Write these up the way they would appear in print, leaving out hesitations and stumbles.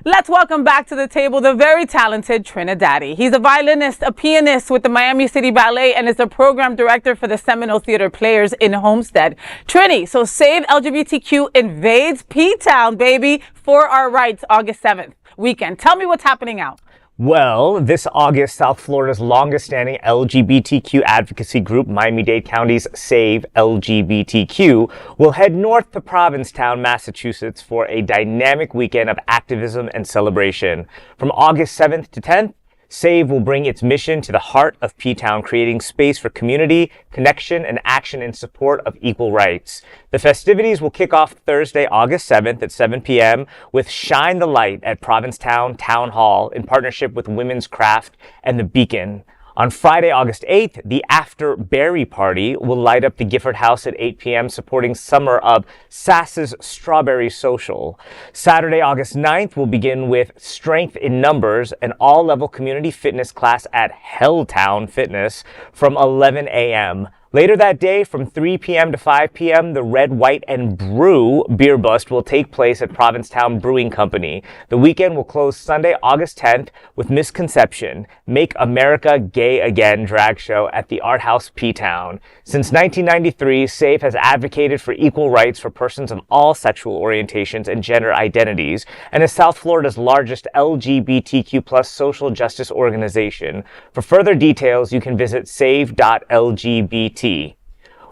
Let's welcome back to the table the very talented Trinidaddy. He's a violinist, a pianist with the Miami City Ballet, and is the program director for the Seminole Theater Players in Homestead. Trini, so Save LGBTQ Invades P-Town, baby, for our rights, August 7th weekend. Tell me what's happening out. Well, this August, South Florida's longest-standing LGBTQ advocacy group, Miami-Dade County's Save LGBTQ, will head north to Provincetown, Massachusetts for a dynamic weekend of activism and celebration. From August 7th to 10th, Save will bring its mission to the heart of P-Town, creating space for community, connection, and action in support of equal rights. The festivities will kick off Thursday, August 7th at 7 p.m. with Shine the Light at Provincetown Town Hall in partnership with WomensCraft and The Beacon. On Friday, August 8th, the After Berry Party will light up the Gifford House at 8 p.m. supporting summer of Sass's Strawberry Social. Saturday, August 9th, will begin with Strength in Numbers, an all-level community fitness class at Helltown Fitness from 11 a.m. Later that day, from 3 p.m. to 5 p.m., the Red, White, and Brew beer bust will take place at Provincetown Brewing Co. The weekend will close Sunday, August 10th with Misconception, Make America Gay Again drag show at the Arthouse Ptown. Since 1993, SAFE has advocated for equal rights for persons of all sexual orientations and gender identities, and is South Florida's largest LGBTQ+ social justice organization. For further details, you can visit save.lgbt.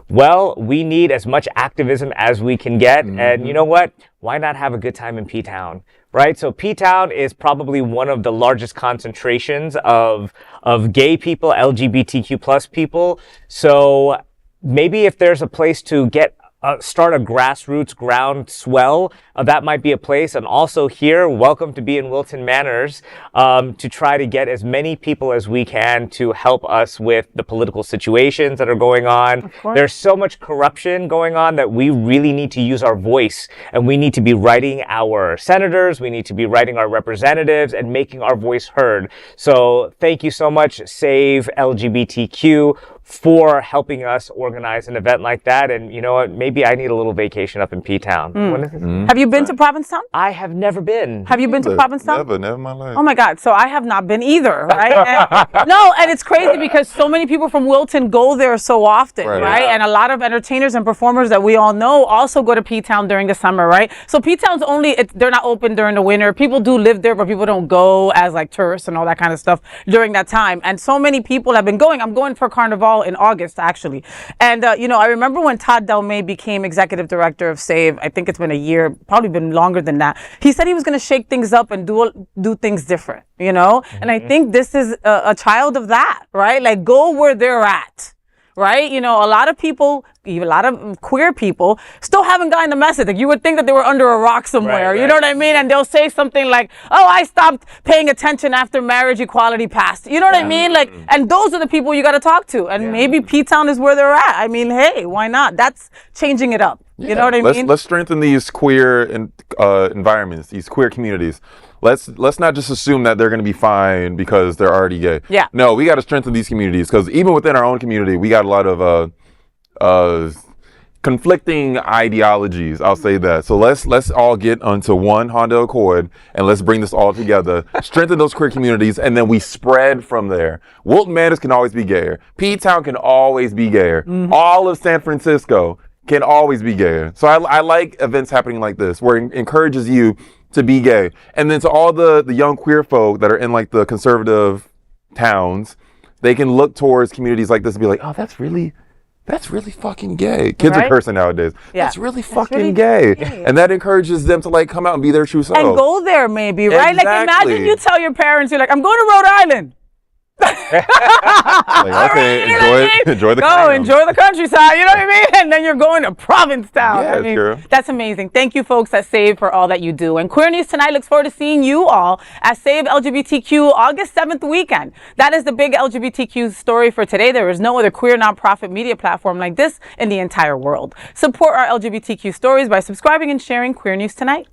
Well, we need as much activism as we can get. And you know what? Why not have a good time in P-Town, right? So P-Town is probably one of the largest concentrations of gay people, LGBTQ+ people. So maybe if there's a place to start a grassroots groundswell, that might be a place. And also here, welcome to be in Wilton Manors, to try to get as many people as we can to help us with the political situations that are going on. There's so much corruption going on that we really need to use our voice, and we need to be writing our senators, we need to be writing our representatives and making our voice heard. So thank you so much, Save LGBTQ, for helping us organize an event like that. And you know what? Maybe I need a little vacation up in P-Town. Have you been to Provincetown? I have never been. Have you been to Provincetown? Never in my life. Oh my God. So I have not been either, right? And it's crazy because so many people from Wilton go there so often, right? And a lot of entertainers and performers that we all know also go to P-Town during the summer, right? So P-Town's they're not open during the winter. People do live there, but people don't go as like tourists and all that kind of stuff during that time. And so many people have been going. I'm going for Carnival in August, actually. And, I remember when Todd Delmay became executive director of SAVE, I think it's been a year, probably been longer than that. He said he was going to shake things up and do things different, And I think this is a child of that, right? Like, go where they're at. Right? A lot of people, even a lot of queer people, still haven't gotten the message. Like, you would think that they were under a rock somewhere. Right. You know what I mean? And they'll say something like, "Oh, I stopped paying attention after marriage equality passed." You know what I mean? Like, and those are the people you got to talk to. And maybe P-Town is where they're at. I mean, hey, why not? That's changing it up. You know what I mean? Let's strengthen these queer environments, these queer communities. Let's not just assume that they're going to be fine because they're already gay. Yeah. No, we got to strengthen these communities, because even within our own community, we got a lot of conflicting ideologies. I'll say that. So let's all get onto one Honda Accord and let's bring this all together. Strengthen those queer communities, and then we spread from there. Wilton Manors can always be gayer. P-Town can always be gayer. All of San Francisco can always be gayer. So I like events happening like this, where it encourages you to be gay. And then to all the young queer folk that are in like the conservative towns, they can look towards communities like this and be like, oh, that's really fucking gay. Kids are cursing nowadays. That's really fucking gay. And that encourages them to like come out and be their true self. And go there maybe, right? Exactly. Like, imagine you tell your parents, you're like, I'm going to Rhode Island. Like, okay, enjoy the enjoy the countryside, you know what I mean? And then you're going to Provincetown. Yeah, true. That's amazing. Thank you, folks at SAVE, for all that you do. And Queer News Tonight looks forward to seeing you all at SAVE LGBTQ August 7th weekend. That is the big LGBTQ story for today. There is no other queer nonprofit media platform like this in the entire world. Support our LGBTQ stories by subscribing and sharing Queer News Tonight.